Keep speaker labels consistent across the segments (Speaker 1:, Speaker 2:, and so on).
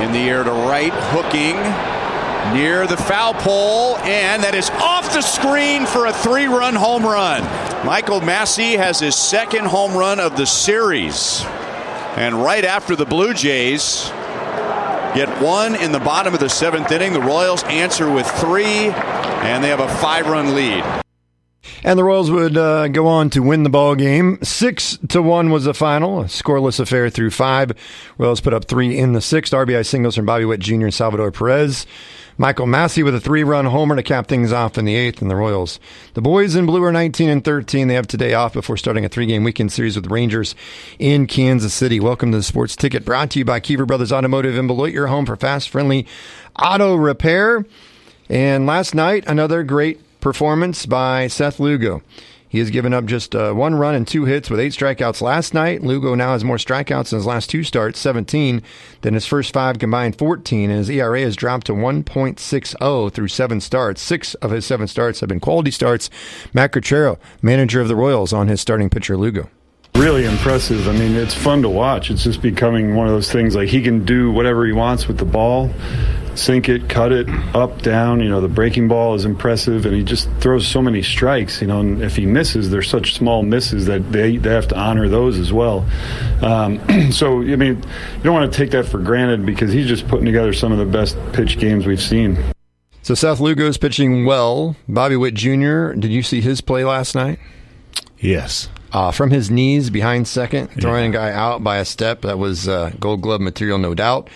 Speaker 1: In the air to right, hooking near the foul pole, and that is off the screen for a 3-run home run. Michael Massey has his second home run of the series. And right after the Blue Jays get one in the bottom of the 7th inning, the Royals answer with 3, and they have a 5-run lead.
Speaker 2: And the Royals would go on to win the ball game. 6-1 was the final, a scoreless affair through 5. Royals put up 3 in the 6th. RBI singles from Bobby Witt Jr. and Salvador Perez. Michael Massey with a 3-run homer to cap things off in the 8th, and the Royals. The boys in blue are 19-13. They have today off before starting a 3-game weekend series with Rangers in Kansas City. Welcome to the Sports Ticket, brought to you by Kiever Brothers Automotive in Beloit, your home for fast, friendly auto repair. And last night, another great performance by Seth Lugo. He has given up just 1 run and 2 hits with 8 strikeouts last night. Lugo now has more strikeouts in his last 2 starts, 17, than his first 5 combined, 14, and his ERA has dropped to 1.60 through 7 starts. 6 of his 7 starts have been quality starts. Matt Crociero, manager of the Royals, on his starting pitcher Lugo.
Speaker 3: Really impressive. I mean, it's fun to watch. It's just becoming one of those things, like he can do whatever he wants with the ball. Sink it, cut it, up, down. You know, the breaking ball is impressive, and he just throws so many strikes. You know, and if he misses, they're such small misses that they have to honor those as well. So, I mean, you don't want to take that for granted because he's just putting together some of the best pitch games we've seen.
Speaker 2: So Seth Lugo is pitching well. Bobby Witt Jr., did you see his play last night?
Speaker 4: Yes.
Speaker 2: From his knees behind second, throwing a guy out by a step. That was Gold Glove material, no doubt.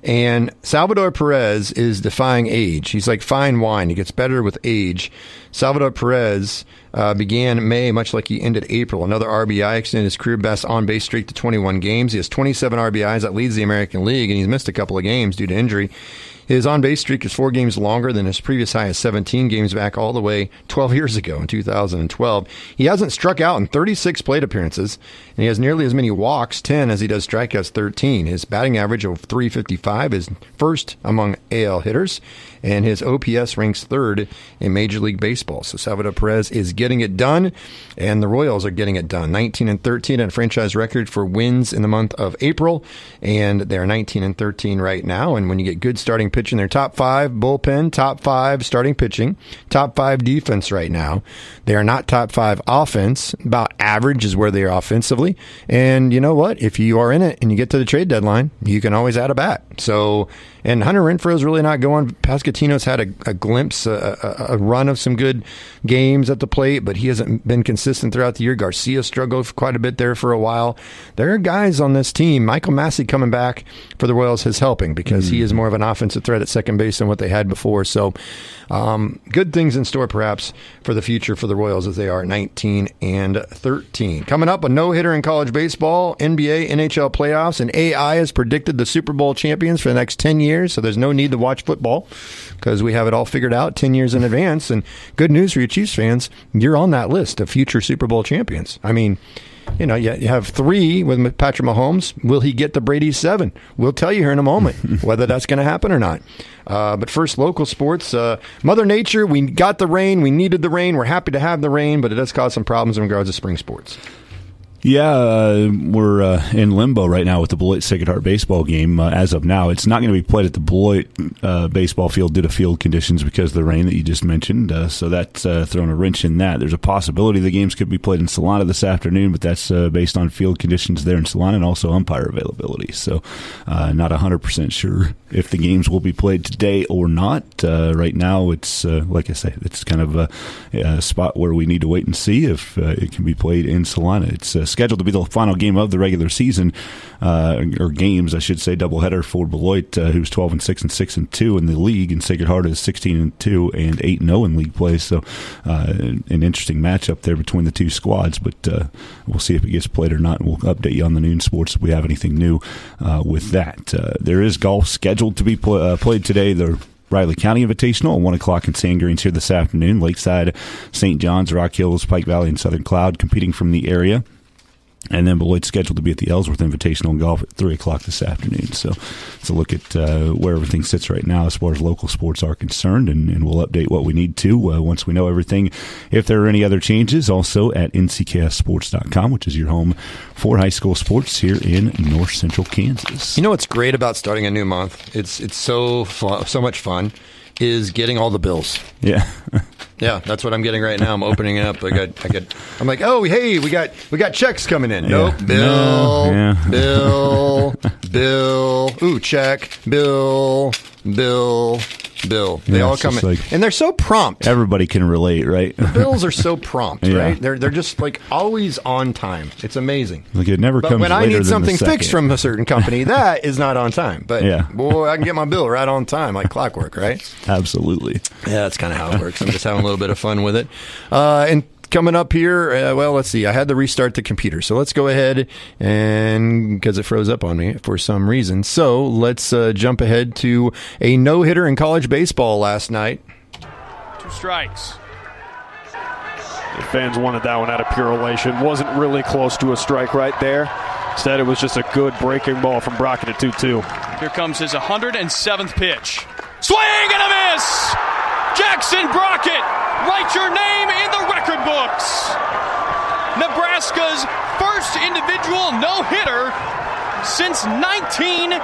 Speaker 2: And Salvador Perez is defying age. He's like fine wine. He gets better with age. Salvador Perez began May much like he ended April. Another RBI, extended his career best on-base streak to 21 games. He has 27 RBIs. That leads the American League, and he's missed a couple of games due to injury. His on-base streak is 4 games longer than his previous high of 17 games back all the way 12 years ago in 2012. He hasn't struck out in 36 plate appearances, and he has nearly as many walks, 10, as he does strikeouts, 13. His batting average of .355 is first among AL hitters, and his OPS ranks 3rd in Major League Baseball. So Salvador Perez is getting it done, and the Royals are getting it done. 19-13 and franchise record for wins in the month of April, and they're 19-13 right now. And when you get good starting pitching, they're top 5 bullpen, top 5 starting pitching, top 5 defense right now. They are not top 5 offense. About average is where they are offensively. And you know what? If you are in it and you get to the trade deadline, you can always add a bat. So, and Hunter Renfroe's really not going. Pasquantino's had a glimpse, a run of some good games at the plate, but he hasn't been consistent throughout the year. Garcia struggled quite a bit there for a while. There are guys on this team. Michael Massey coming back for the Royals is helping because he is more of an offensive threat at second base than what they had before. So good things in store perhaps for the future for the Royals as they are 19-13. Coming up, a no-hitter in college baseball, NBA, NHL playoffs, and AI has predicted the Super Bowl champions for the next 10 years, so there's no need to watch football because we have it all figured out 10 years in advance. And good news for you Chiefs fans, you're on that list of future Super Bowl champions. I mean, you know, you have 3 with Patrick Mahomes. Will he get to Brady's 7? We'll tell you here in a moment whether that's going to happen or not. But first, local sports. Mother Nature, we got the rain. We needed the rain. We're happy to have the rain, but it does cause some problems in regards to spring sports.
Speaker 4: Yeah, we're in limbo right now with the Beloit Sacred Heart baseball game. As of now, it's not going to be played at the Beloit baseball field due to field conditions because of the rain that you just mentioned. So that's thrown a wrench in that. There's a possibility the games could be played in Solana this afternoon, but that's based on field conditions there in Solana and also umpire availability. So not 100% sure if the games will be played today or not. Right now, it's like I say, it's kind of a spot where we need to wait and see if it can be played in Solana. It's scheduled to be the final game of the regular season, or games, I should say, doubleheader for Beloit, who's 12-6 and 6-2 in the league, and Sacred Heart is 16-2 and 8-0 in league play. So an interesting matchup there between the two squads, but we'll see if it gets played or not, and we'll update you on the noon sports if we have anything new with that. There is golf scheduled to be played today. The Riley County Invitational at 1 o'clock in Sand Greens here this afternoon. Lakeside, St. John's, Rock Hills, Pike Valley, and Southern Cloud competing from the area. And then Beloit's scheduled to be at the Ellsworth Invitational in golf at 3 o'clock this afternoon. So it's a look at where everything sits right now as far as local sports are concerned, and we'll update what we need to once we know everything. If there are any other changes, also at ncksports.com, which is your home for high school sports here in north central Kansas.
Speaker 2: You know what's great about starting a new month? It's so fun, so much fun, is getting all the bills.
Speaker 4: Yeah.
Speaker 2: Yeah, that's what I'm getting right now. I'm opening it up. I'm like, oh, hey, we got checks coming in. Nope, bill,
Speaker 4: No, yeah.
Speaker 2: bill, ooh, check, bill. They all come in,
Speaker 4: like,
Speaker 2: and they're so prompt.
Speaker 4: Everybody can relate, right?
Speaker 2: The bills are so prompt,
Speaker 4: Yeah.
Speaker 2: right? They're just like always on time. It's amazing.
Speaker 4: Like it never
Speaker 2: But
Speaker 4: comes
Speaker 2: when I
Speaker 4: later
Speaker 2: need
Speaker 4: than
Speaker 2: something
Speaker 4: the
Speaker 2: fixed
Speaker 4: second.
Speaker 2: from a certain company, that is not on time. But
Speaker 4: Yeah.
Speaker 2: boy, I can get my bill right on time, like clockwork, right?
Speaker 4: Absolutely.
Speaker 2: Yeah, that's kind of how it works. I'm just having a little bit of fun with it. And coming up here, well, let's see. I had to restart the computer. So let's go ahead, and because it froze up on me for some reason. So let's jump ahead to a no-hitter in college baseball last night.
Speaker 5: 2 strikes.
Speaker 6: The fans wanted that one out of pure elation. Wasn't really close to a strike right there. Instead, it was just a good breaking ball from Brockett at 2-2.
Speaker 5: Here comes his 107th pitch. Swing and a miss! Jackson Brockett, write your name in the record books. Nebraska's first individual no-hitter since 1954.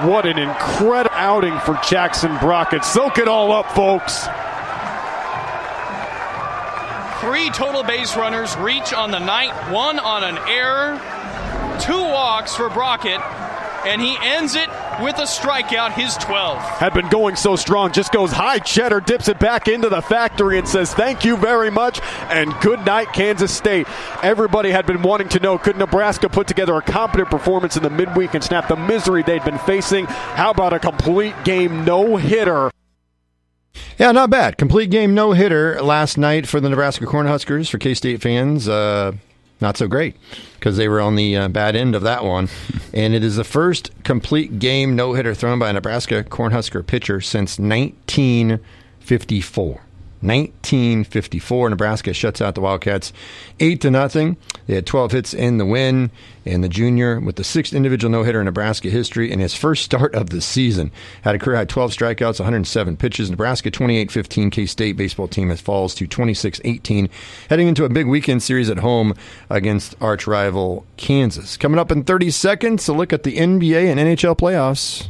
Speaker 6: What an incredible outing for Jackson Brockett. Soak it all up, folks.
Speaker 5: 3 total base runners reach on the night, 1 on an error, 2 walks for Brockett, and he ends it with a strikeout, his 12th.
Speaker 6: Had been going so strong, just goes high cheddar, dips it back into the factory and says thank you very much and good night, Kansas State. Everybody had been wanting to know, could Nebraska put together a competent performance in the midweek and snap the misery they'd been facing? How about a complete game no-hitter?
Speaker 2: Yeah, not bad. Complete game no-hitter last night for the Nebraska Cornhuskers. For K-State fans, not so great because they were on the bad end of that one. And it is the first complete game no-hitter thrown by a Nebraska Cornhusker pitcher since 1954. 1954, Nebraska shuts out the Wildcats 8-0. They had 12 hits in the win, and the junior, with the 6th individual no-hitter in Nebraska history in his first start of the season, had a career high 12 strikeouts, 107 pitches. Nebraska 28-15. K-State baseball team has falls to 26-18, heading into a big weekend series at home against arch rival Kansas. Coming up in 30 seconds, a look at the NBA and NHL playoffs.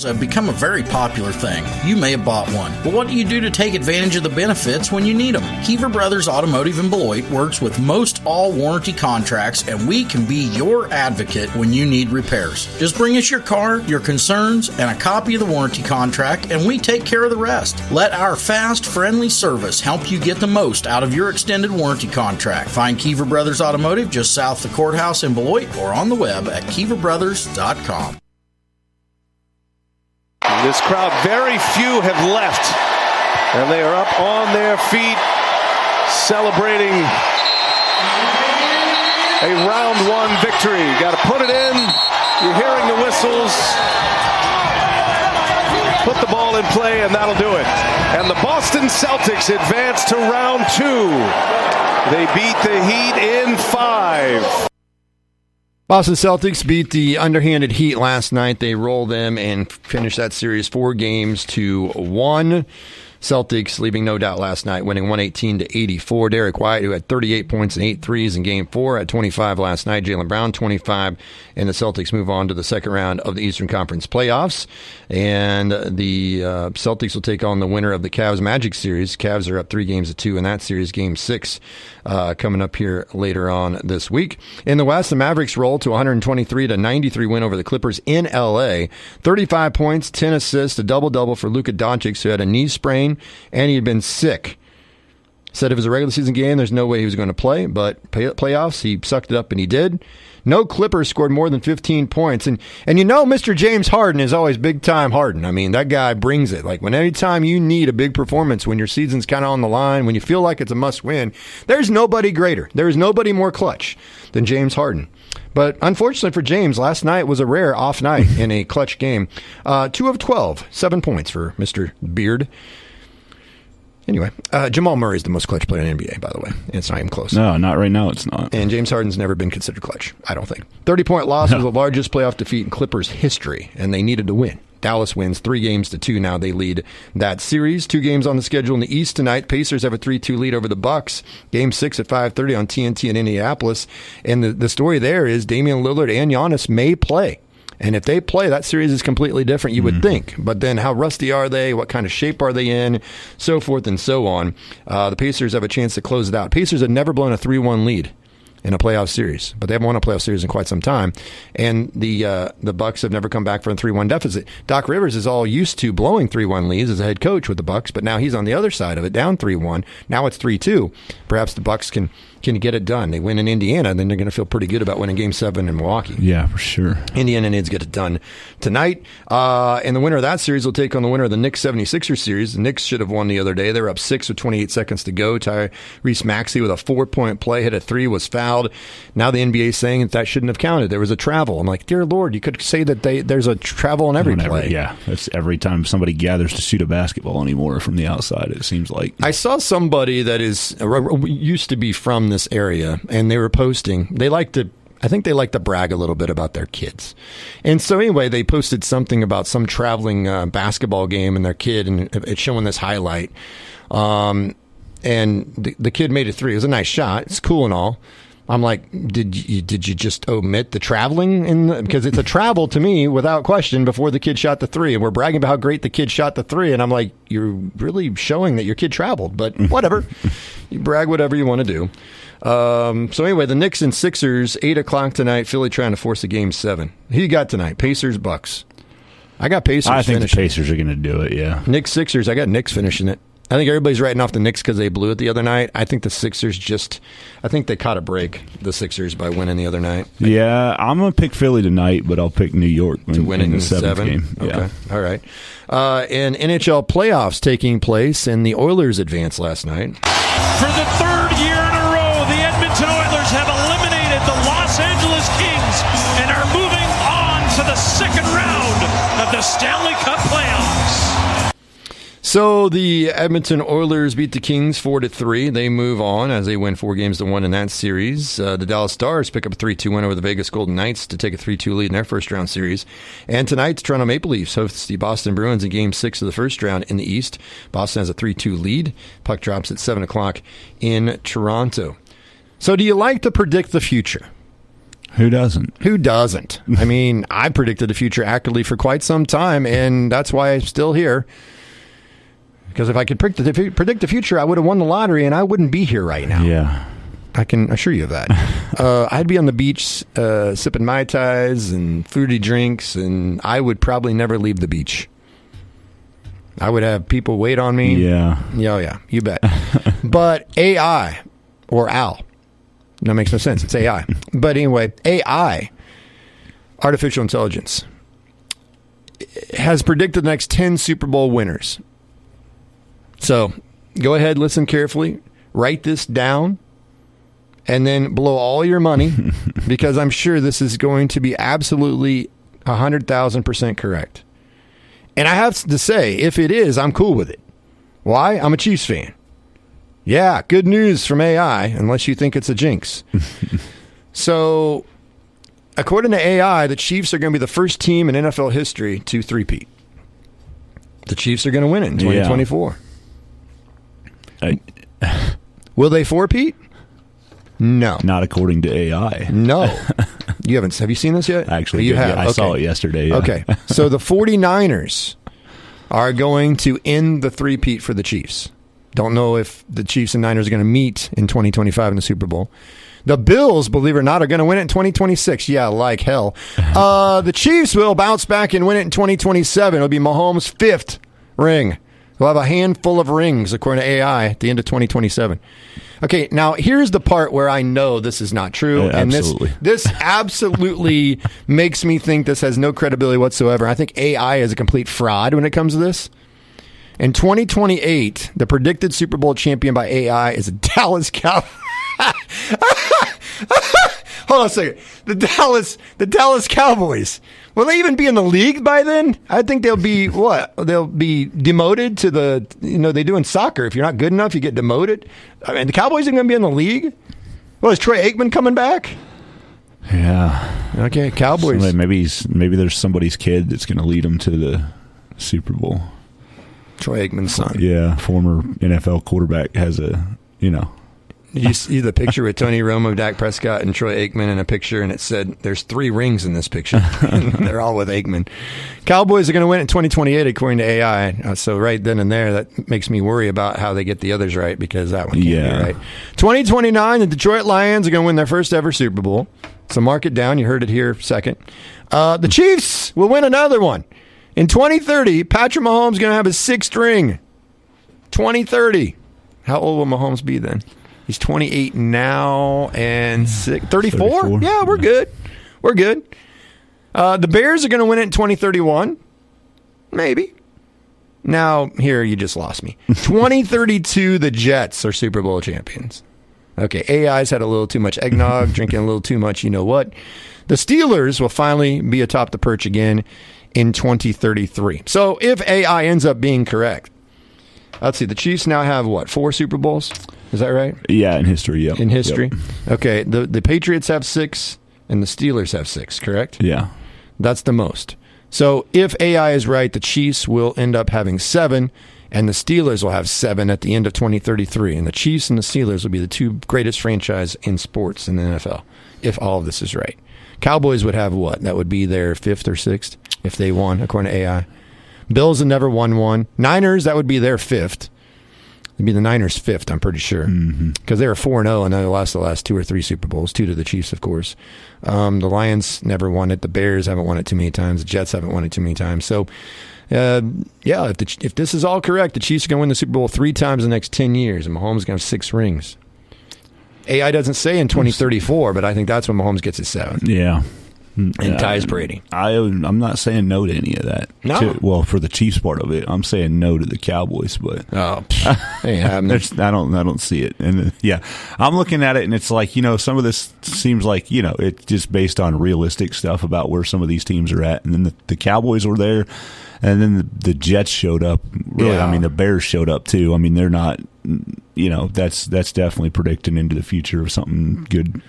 Speaker 7: Have become a very popular thing. You may have bought one, but what do you do to take advantage of the benefits when you need them? Keever Brothers Automotive in Beloit works with most all warranty contracts, and we can be your advocate when you need repairs. Just bring us your car, your concerns, and a copy of the warranty contract, and we take care of the rest. Let our fast, friendly service help you get the most out of your extended warranty contract. Find Keever Brothers Automotive just south of the courthouse in Beloit or on the web at keeverbrothers.com.
Speaker 8: This crowd, very few have left, and they are up on their feet celebrating a round 1 victory. Got to put it in. You're hearing the whistles. Put the ball in play, and that'll do it. And the Boston Celtics advance to round 2. They beat the Heat in 5.
Speaker 2: Boston Celtics beat the underhanded Heat last night. They rolled them and finished that series 4-1. Celtics leaving no doubt last night, winning 118-84. Derek White, who had 38 points and 8 threes in Game 4, had 25 last night. Jaylen Brown, 25. And the Celtics move on to the second round of the Eastern Conference playoffs. And the Celtics will take on the winner of the Cavs-Magic series. Cavs are up 3-2 in that series, Game 6, coming up here later on this week. In the West, the Mavericks roll to 123-93 win over the Clippers in L.A. 35 points, 10 assists, a double-double for Luka Doncic, who had a knee sprain, and he had been sick. Said if it was a regular season game, there's no way he was going to play, but playoffs, he sucked it up and he did. No Clippers scored more than 15 points. And you know Mr. James Harden is always big-time Harden. I mean, that guy brings it. Like, any time you need a big performance, when your season's kind of on the line, when you feel like it's a must-win, there's nobody greater. There's nobody more clutch than James Harden. But unfortunately for James, last night was a rare off night in a clutch game. 2 of 12, 7 points for Mr. Beard. Anyway, Jamal Murray is the most clutch player in the NBA, by the way. And it's not even close.
Speaker 4: No, not right now. It's not.
Speaker 2: And James Harden's never been considered clutch, I don't think. 30-point loss was the largest playoff defeat in Clippers history, and they needed to win. Dallas wins 3-2 now. They lead that series. 2 games on the schedule in the East tonight. Pacers have a 3-2 lead over the Bucks. Game 6 at 5:30 on TNT in Indianapolis. And the story there is Damian Lillard and Giannis may play. And if they play, that series is completely different, you would think. But then how rusty are they? What kind of shape are they in? So forth and so on. The Pacers have a chance to close it out. Pacers have never blown a 3-1 lead in a playoff series, but they haven't won a playoff series in quite some time. And the Bucks have never come back from a 3-1 deficit. Doc Rivers is all used to blowing 3-1 leads as a head coach with the Bucks, but now he's on the other side of it, down 3-1. Now it's 3-2. Perhaps the Bucks can get it done. They win in Indiana, then they're going to feel pretty good about winning Game 7 in Milwaukee.
Speaker 4: Yeah, for sure.
Speaker 2: Indiana needs to get it done tonight. And the winner of that series will take on the winner of the Knicks 76ers series. The Knicks should have won the other day. They were up 6 with 28 seconds to go. Tyrese Maxey with a 4-point play, hit a 3, was fouled. Now the NBA is saying that shouldn't have counted. There was a travel. I'm like, dear Lord, you could say that there's a travel on every play.
Speaker 4: Yeah, that's every time somebody gathers to shoot a basketball anymore from the outside, it seems like.
Speaker 2: I saw somebody that used to be from this area, and they were posting. I think they like to brag a little bit about their kids. And so anyway, they posted something about some traveling basketball game and their kid, and it's showing this highlight. And the kid made a 3. It was a nice shot. It's cool and all. I'm like, did you just omit the traveling? Because it's a travel to me, without question, before the kid shot the 3. And we're bragging about how great the kid shot the 3. And I'm like, you're really showing that your kid traveled. But whatever. You brag whatever you want to do. So anyway, the Knicks and Sixers, 8 o'clock tonight. Philly trying to force a Game 7. Who you got tonight? Pacers, Bucks. I got Pacers finishing.
Speaker 4: I think the Pacers are going to do it, yeah.
Speaker 2: Knicks, Sixers. I got Knicks finishing it. I think everybody's writing off the Knicks because they blew it the other night. I think the Sixers I think they caught a break, the Sixers, by winning the other night.
Speaker 4: Yeah, I'm going to pick Philly tonight, but I'll pick New York
Speaker 2: to win it in the 7th game. Okay, yeah. All right. And NHL playoffs taking place, and the Oilers advanced last night.
Speaker 9: For the 3rd year in a row, the Edmonton Oilers have eliminated the Los Angeles Kings and are moving on to the 2nd round of the Stanley Cup playoffs.
Speaker 2: So the Edmonton Oilers beat the Kings 4-3. They move on as they win 4-1 in that series. The Dallas Stars pick up a 3-2 win over the Vegas Golden Knights to take a 3-2 lead in their first-round series. And tonight, the Toronto Maple Leafs hosts the Boston Bruins in Game 6 of the first round in the East. Boston has a 3-2 lead. Puck drops at 7 o'clock in Toronto. So do you like to predict the future?
Speaker 4: Who doesn't?
Speaker 2: Who doesn't? I mean, I predicted the future accurately for quite some time, and that's why I'm still here. Because if I could predict the future, I would have won the lottery, and I wouldn't be here right now.
Speaker 4: Yeah.
Speaker 2: I can assure you of that. I'd be on the beach sipping Mai Tais and fruity drinks, and I would probably never leave the beach. I would have people wait on me.
Speaker 4: Yeah.
Speaker 2: Yeah, you bet. But AI, or AL, that makes no sense. It's AI. But anyway, AI, artificial intelligence, has predicted the next 10 Super Bowl winners. So go ahead, listen carefully, write this down, and then blow all your money because I'm sure this is going to be absolutely 100,000% correct. And I have to say, if it is, I'm cool with it. Why? I'm a Chiefs fan. Yeah, good news from AI, unless you think it's a jinx. So according to AI, the Chiefs are going to be the first team in NFL history to three-peat. The Chiefs are going to win it in 2024. Yeah. Will they four-peat? No.
Speaker 4: Not according to AI.
Speaker 2: No. Have you seen this yet?
Speaker 4: Actually,
Speaker 2: you have.
Speaker 4: I saw it yesterday. Yeah.
Speaker 2: Okay. So the 49ers are going to end the three-peat for the Chiefs. Don't know if the Chiefs and Niners are going to meet in 2025 in the Super Bowl. The Bills, believe it or not, are going to win it in 2026. Yeah, like hell. The Chiefs will bounce back and win it in 2027. It'll be Mahomes' 5th ring. We'll have a handful of rings, according to AI, at the end of 2027. Okay, now here's the part where I know this is not true.
Speaker 4: Yeah,
Speaker 2: and
Speaker 4: absolutely.
Speaker 2: This absolutely makes me think this has no credibility whatsoever. I think AI is a complete fraud when it comes to this. In 2028, the predicted Super Bowl champion by AI is a Dallas Cowboys. Hold on a second. The Dallas Cowboys. Will they even be in the league by then? I think they'll be what? They'll be demoted to the. They do in soccer. If you're not good enough, you get demoted. I mean, the Cowboys are going to be in the league. Well, is Troy Aikman coming back?
Speaker 4: Yeah.
Speaker 2: Okay, Cowboys.
Speaker 4: Maybe there's somebody's kid that's going to lead them to the Super Bowl.
Speaker 2: Troy Aikman's son.
Speaker 4: Yeah, former NFL quarterback has a.
Speaker 2: You see the picture with Tony Romo, Dak Prescott, and Troy Aikman in a picture, and it said there's 3 rings in this picture. They're all with Aikman. Cowboys are going to win in 2028, according to AI. So right then and there, that makes me worry about how they get the others right, because that one can't be right. 2029, the Detroit Lions are going to win their first ever Super Bowl. So mark it down. You heard it here second. The Chiefs will win another one. In 2030, Patrick Mahomes is going to have his 6th ring. 2030. How old will Mahomes be then? He's 28 now and 34? Yeah, we're good. We're good. The Bears are going to win it in 2031. Maybe. Now, here, you just lost me. 2032, the Jets are Super Bowl champions. Okay, AI's had a little too much eggnog, drinking a little too much you-know-what. The Steelers will finally be atop the perch again in 2033. So if AI ends up being correct, let's see, the Chiefs now have, 4 Super Bowls? Is that right?
Speaker 4: Yeah, in history, yeah.
Speaker 2: In history? Yep. Okay, the Patriots have 6, and the Steelers have 6, correct?
Speaker 4: Yeah.
Speaker 2: That's the most. So if AI is right, the Chiefs will end up having 7, and the Steelers will have 7 at the end of 2033. And the Chiefs and the Steelers will be the 2 greatest franchise in sports in the NFL, if all of this is right. Cowboys would have what? That would be their 5th or 6th if they won, according to AI. Bills have never won one. Niners, that would be their 5th. It'd be the Niners' 5th, I'm pretty sure. Because they were 4-0, and they lost the last 2 or 3 Super Bowls, 2 to the Chiefs, of course. The Lions never won it. The Bears haven't won it too many times. The Jets haven't won it too many times. So, if this is all correct, the Chiefs are going to win the Super Bowl 3 times in the next 10 years, and Mahomes is going to have 6 rings. AI doesn't say in 2034, but I think that's when Mahomes gets his 7th.
Speaker 4: Yeah.
Speaker 2: And ties Brady.
Speaker 4: I'm not saying no to any of that.
Speaker 2: No.
Speaker 4: For the Chiefs part of it, I'm saying no to the Cowboys. But
Speaker 2: I
Speaker 4: don't see it. And I'm looking at it, and it's like, some of this seems like it's just based on realistic stuff about where some of these teams are at. And then the Cowboys were there, and then the Jets showed up. Really, yeah. I mean, the Bears showed up too. I mean, they're not. That's definitely predicting into the future of something good.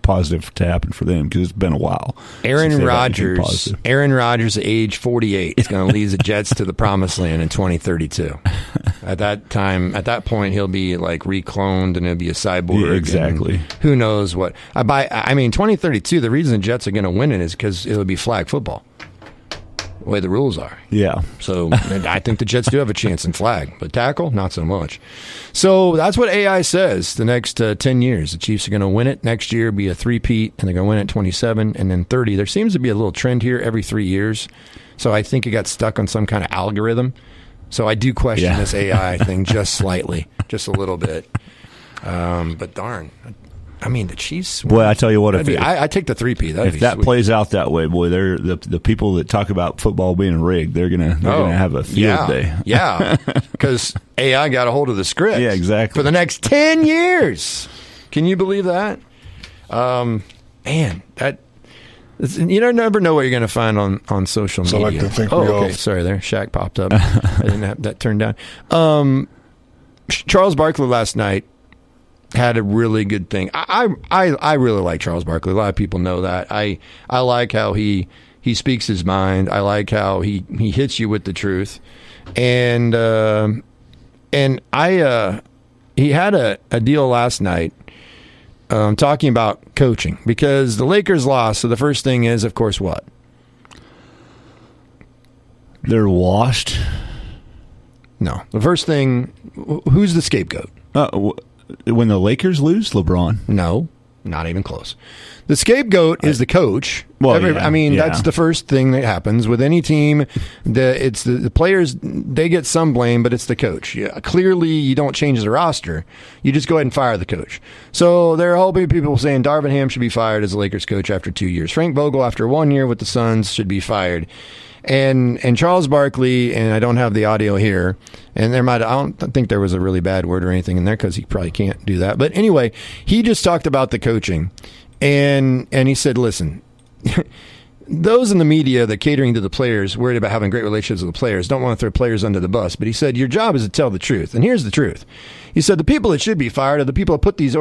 Speaker 4: Positive to happen for them, because it's been a while.
Speaker 2: Aaron Rodgers at age 48 is going to lead the Jets to the promised land in 2032. At that point, he'll be like recloned and he'll be a cyborg.
Speaker 4: Yeah, exactly.
Speaker 2: Who knows what? 2032, the reason the Jets are going to win it is because it'll be flag football. The way the rules are.
Speaker 4: Yeah.
Speaker 2: So I think the Jets do have a chance in flag, but tackle, not so much. So that's what AI says the next 10 years. The Chiefs are going to win it. Next year be a 3-peat, and they're going to win it 27, and then 30. There seems to be a little trend here every 3 years. So I think it got stuck on some kind of algorithm. So I do question this AI thing just slightly, just a little bit. But darn. I mean, the Chiefs.
Speaker 4: Boy, I tell you what,
Speaker 2: I take the 3-peat.
Speaker 4: If that plays out that way, boy, they're the people that talk about football being rigged. They're gonna have a field day.
Speaker 2: Yeah, because AI got a hold of the script.
Speaker 4: Yeah, exactly.
Speaker 2: For the next 10 years. Can you believe that? Man, that you never know what you're going to find on social media.
Speaker 10: So I like to think
Speaker 2: okay. Sorry, there. Shaq popped up. I didn't have that turned down. Charles Barkley last night had a really good thing. I really like Charles Barkley. A lot of people know that. I like how he speaks his mind. I like how he hits you with the truth. And he had a deal last night talking about coaching, because the Lakers lost. So the first thing is, of course, what?
Speaker 4: They're washed.
Speaker 2: No. The first thing, who's the scapegoat?
Speaker 4: When the Lakers lose, LeBron.
Speaker 2: No, not even close. The scapegoat is the coach.
Speaker 4: Well,
Speaker 2: that's the first thing that happens with any team. It's the players, they get some blame, but it's the coach. Yeah, clearly, you don't change the roster. You just go ahead and fire the coach. So there are a whole bunch of people saying Darvin Ham should be fired as the Lakers coach after 2 years. Frank Vogel, after 1 year with the Suns, should be fired. And Charles Barkley, and I don't have the audio here, and I don't think there was a really bad word or anything in there, because he probably can't do that. But anyway, he just talked about the coaching, And he said, listen, those in the media that catering to the players, worried about having great relationships with the players, don't want to throw players under the bus. But he said, your job is to tell the truth. And here's the truth. He said, the people that should be fired are the people that put these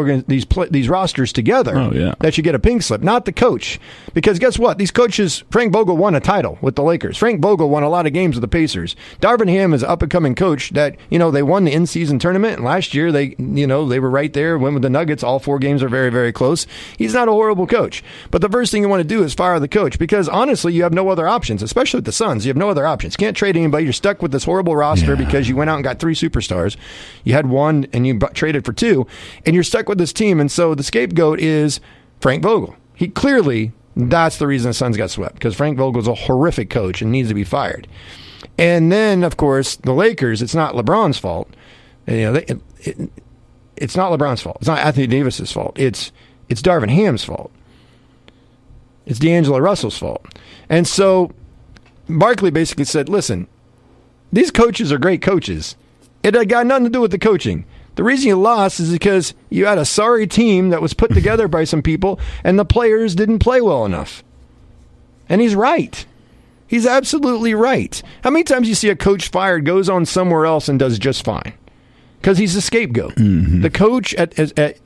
Speaker 2: rosters together that should get a pink slip, not the coach. Because guess what? These coaches, Frank Vogel won a title with the Lakers. Frank Vogel won a lot of games with the Pacers. Darvin Ham is an up-and-coming coach that, they won the in-season tournament. And last year, they were right there, went with the Nuggets. All 4 games are very, very close. He's not a horrible coach. But the first thing you want to do is fire the coach because, honestly, you have no other options, especially with the Suns. You have no other options. You can't trade anybody. You're stuck with this horrible roster because you went out and got 3 superstars. You had 1 and you traded for 2, and you're stuck with this team. And so the scapegoat is Frank Vogel. That's the reason the Suns got swept, because Frank Vogel's a horrific coach and needs to be fired. And then, of course, the Lakers, it's not LeBron's fault. It's not LeBron's fault. It's not Anthony Davis's fault. It's Darvin Ham's fault. It's D'Angelo Russell's fault. And so Barkley basically said, listen, these coaches are great coaches. It had got nothing to do with the coaching. The reason you lost is because you had a sorry team that was put together by some people, and the players didn't play well enough. And he's right. He's absolutely right. How many times you see a coach fired, goes on somewhere else, and does just fine? Because he's a scapegoat. Mm-hmm. The coach at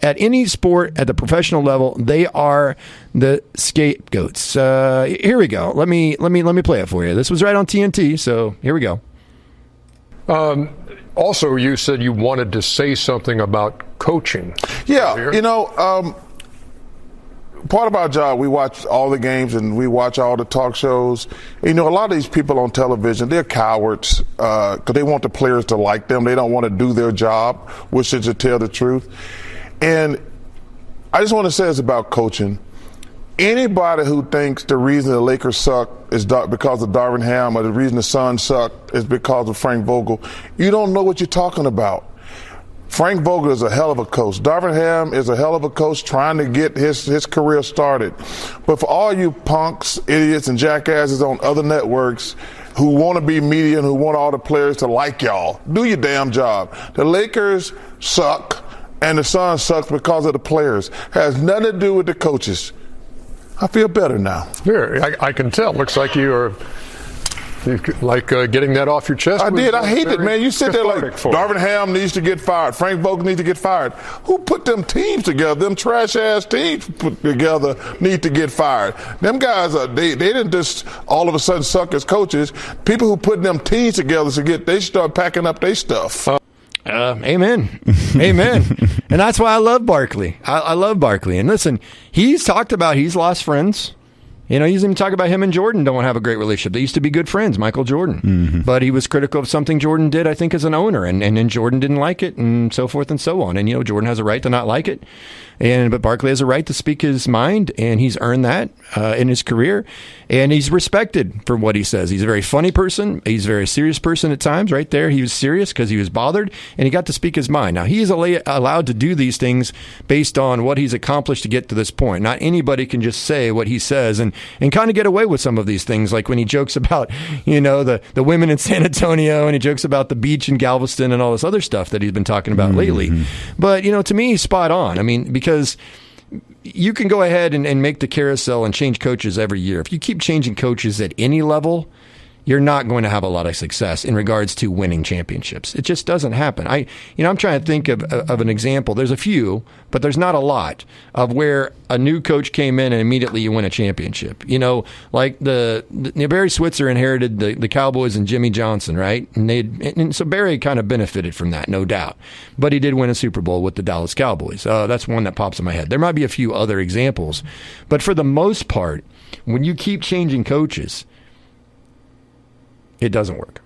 Speaker 2: any sport at the professional level, they are the scapegoats. Here we go. Let me play it for you. This was right on TNT, so here we go.
Speaker 10: Also, you said you wanted to say something about coaching.
Speaker 11: Yeah, part of our job, we watch all the games and we watch all the talk shows. A lot of these people on television, they're cowards because they want the players to like them. They don't want to do their job, which is to tell the truth. And I just want to say this about coaching. Anybody who thinks the reason the Lakers suck is because of Darvin Ham or the reason the Suns suck is because of Frank Vogel, you don't know what you're talking about. Frank Vogel is a hell of a coach. Darvin Ham is a hell of a coach trying to get his career started. But for all you punks, idiots, and jackasses on other networks who want to be media and who want all the players to like y'all, do your damn job. The Lakers suck and the Suns suck because of the players. It has nothing to do with the coaches. I feel better now.
Speaker 10: Here, I can tell. Looks like you getting that off your chest.
Speaker 11: I did. I hate it, man. You sit there like Darvin Ham needs to get fired. Frank Vogel needs to get fired. Who put them teams together? Them trash-ass teams put together need to get fired. Them guys, they didn't just all of a sudden suck as coaches. People who put them teams together they start packing up their stuff.
Speaker 2: Amen. Amen. And that's why I love Barkley. I love Barkley. And listen, he's talked about he's lost friends. He's even talking about him and Jordan don't have a great relationship. They used to be good friends, Michael Jordan. Mm-hmm. But he was critical of something Jordan did, I think, as an owner. And then Jordan didn't like it and so forth and so on. And, Jordan has a right to not like it. But Barkley has a right to speak his mind, and he's earned that in his career. And he's respected for what he says. He's a very funny person. He's a very serious person at times. Right there, he was serious because he was bothered, and he got to speak his mind. Now, he is allowed to do these things based on what he's accomplished to get to this point. Not anybody can just say what he says and kind of get away with some of these things, like when he jokes about, the women in San Antonio, and he jokes about the beach in Galveston and all this other stuff that he's been talking about lately. But, to me, he's spot on. I mean, because you can go ahead and make the carousel and change coaches every year. If you keep changing coaches at any level, you're not going to have a lot of success in regards to winning championships. It just doesn't happen. I'm trying to think of an example. There's a few, but there's not a lot of where a new coach came in and immediately you win a championship. Like the Barry Switzer inherited the Cowboys and Jimmy Johnson, right? And so Barry kind of benefited from that, no doubt. But he did win a Super Bowl with the Dallas Cowboys. That's one that pops in my head. There might be a few other examples, but for the most part, when you keep changing coaches, it doesn't work.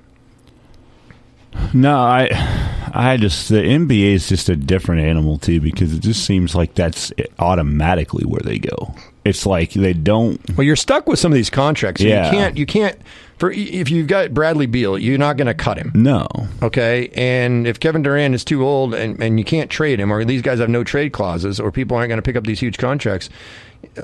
Speaker 4: No, I just, the NBA is just a different animal too, because it just seems like that's automatically where they go. It's like they don't.
Speaker 2: Well, you're stuck with some of these contracts. So
Speaker 4: yeah.
Speaker 2: You can't if you've got Bradley Beal, you're not going to cut him.
Speaker 4: No.
Speaker 2: Okay? And if Kevin Durant is too old and you can't trade him, or these guys have no trade clauses, or people aren't going to pick up these huge contracts,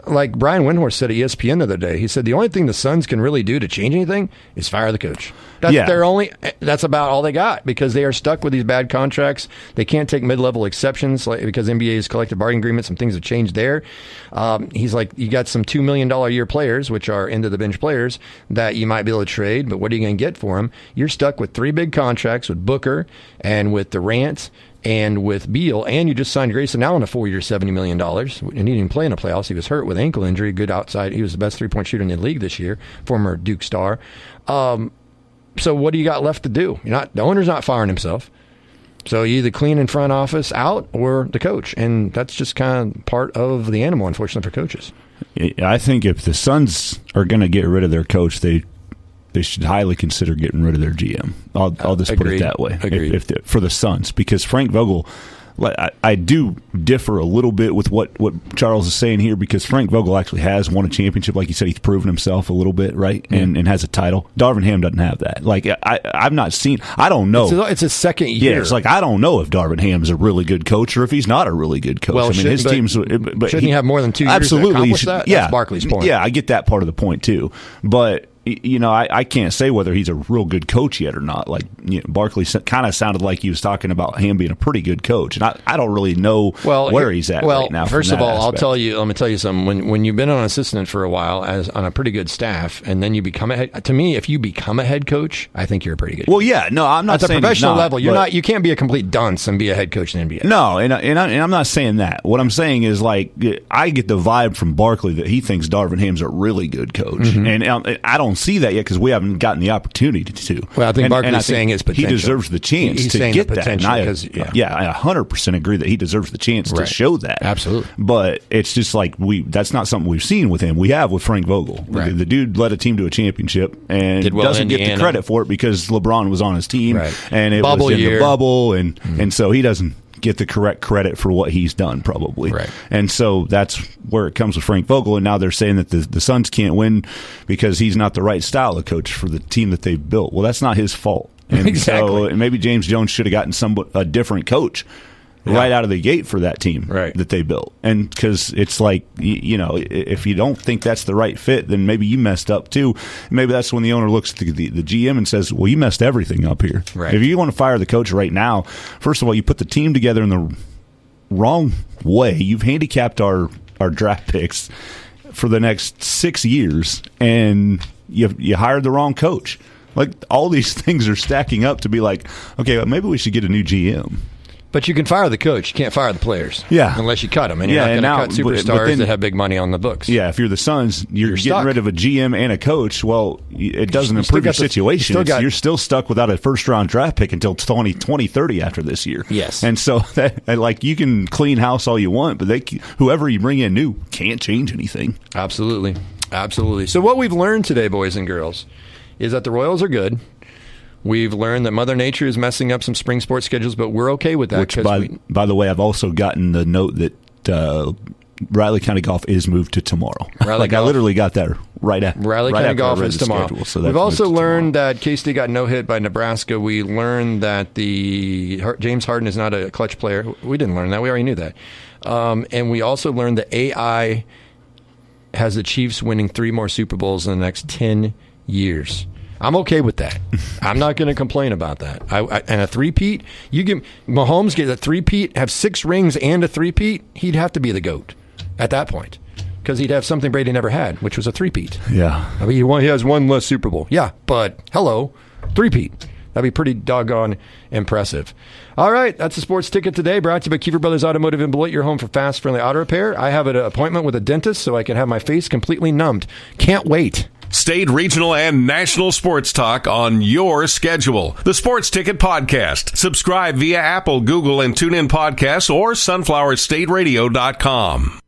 Speaker 2: like Brian Windhorst said at ESPN the other day, he said the only thing the Suns can really do to change anything is fire the coach. That's about all they got, because they are stuck with these bad contracts. They can't take mid-level exceptions because NBA's collective bargaining agreement, some things have changed there. He's like, you got some $2 million a year players, which are into the bench players, that you might be able to trade, but what are you going to get for them? You're stuck with 3 big contracts with Booker and with Durant and with Beal, and you just signed Grayson Allen a 4-year, $70 million, and he didn't even play in the playoffs. He was hurt with ankle injury, good outside. He was the best three-point shooter in the league this year, former Duke star. So what do you got left to do? The owner's not firing himself. So you either clean in front office out or the coach, and that's just kind of part of the animal, unfortunately, for coaches.
Speaker 4: I think if the Suns are going to get rid of their coach, they should highly consider getting rid of their GM. I'll just put it that way. For the Suns, because Frank Vogel, I do differ a little bit with what Charles is saying here, because Frank Vogel actually has won a championship. Like you said, he's proven himself a little bit, right?
Speaker 2: Mm-hmm.
Speaker 4: And has a title. Darvin Ham doesn't have that. Like, I've not seen, I don't know.
Speaker 2: It's his second year.
Speaker 4: Yeah, it's like, I don't know if Darvin Ham is a really good coach or if he's not a really good coach.
Speaker 2: Well,
Speaker 4: his team's.
Speaker 2: But shouldn't he have more than 2 years to accomplish that? That's Barkley's point.
Speaker 4: Yeah, I get that part of the point too. But I can't say whether he's a real good coach yet or not. Like, Barkley kind of sounded like he was talking about him being a pretty good coach, and I don't really know where he's at right now.
Speaker 2: First of all, let me tell you something. When you've been an assistant for a while on a pretty good staff, and then you become if you become a head coach, I think you're a pretty good coach.
Speaker 4: Well, yeah, no, I'm not saying
Speaker 2: at the professional level. You can't be a complete dunce and be a head coach in the NBA.
Speaker 4: No, and I'm not saying that. What I'm saying is, like, I get the vibe from Barkley that he thinks Darvin Ham's a really good coach, and I don't see that yet because we haven't gotten the opportunity to.
Speaker 2: Well, I think Barkley's saying his potential.
Speaker 4: He deserves the chance to get that. And I 100% agree that he deserves the chance to show that.
Speaker 2: Absolutely.
Speaker 4: But it's just like that's not something we've seen with him. We have with Frank Vogel.
Speaker 2: Right.
Speaker 4: The dude led a team to a championship and doesn't get the credit for it because LeBron was on his team and it was in the bubble, and so he doesn't get the correct credit for what he's done, probably.
Speaker 2: Right.
Speaker 4: And so that's where it comes with Frank Vogel, and now they're saying that the Suns can't win because he's not the right style of coach for the team that they've built. Well, that's not his fault. And
Speaker 2: exactly.
Speaker 4: So maybe James Jones should have gotten a different coach right out of the gate for that team that they built. And because it's like, if you don't think that's the right fit, then maybe you messed up too. Maybe that's when the owner looks at the GM and says, well, you messed everything up here.
Speaker 2: Right.
Speaker 4: If you want to fire the coach right now, first of all, you put the team together in the wrong way. You've handicapped our draft picks for the next 6 years, and you hired the wrong coach. Like, all these things are stacking up to be like, okay, well, maybe we should get a new GM.
Speaker 2: But you can fire the coach. You can't fire the players.
Speaker 4: Yeah.
Speaker 2: Unless you cut them. And you're not going to cut superstars that have big money on the books.
Speaker 4: Yeah, if you're the Suns, you're getting rid of a GM and a coach. Well, it doesn't improve your situation. You're still stuck without a first-round draft pick until 2030 after this year.
Speaker 2: Yes.
Speaker 4: And so, you can clean house all you want, but whoever you bring in new can't change anything.
Speaker 2: Absolutely. Absolutely. So what we've learned today, boys and girls, is that the Royals are good. We've learned that Mother Nature is messing up some spring sports schedules, but we're okay with that.
Speaker 4: Which, by the way, I've also gotten the note that Riley County Golf is moved to tomorrow.
Speaker 2: I
Speaker 4: literally got that right after.
Speaker 2: Riley County Golf is tomorrow.
Speaker 4: Schedule, so
Speaker 2: we've also learned that K-State got no-hit by Nebraska. We learned that James Harden is not a clutch player. We didn't learn that. We already knew that. And we also learned that AI has the Chiefs winning 3 more Super Bowls in the next 10 years. I'm okay with that. I'm not going to complain about that. And a three-peat, Mahomes get a three-peat, have 6 rings and a three-peat, he'd have to be the GOAT at that point because he'd have something Brady never had, which was a three-peat.
Speaker 4: Yeah.
Speaker 2: I mean, he has 1 less Super Bowl. Yeah, but hello, three-peat. That'd be pretty doggone impressive. All right, that's the Sports Ticket today, brought to you by Kiefer Brothers Automotive in Beloit, your home for fast, friendly auto repair. I have an appointment with a dentist so I can have my face completely numbed. Can't wait.
Speaker 12: State, regional, and national sports talk on your schedule. The Sports Ticket Podcast. Subscribe via Apple, Google, and TuneIn Podcasts or sunflowerstateradio.com.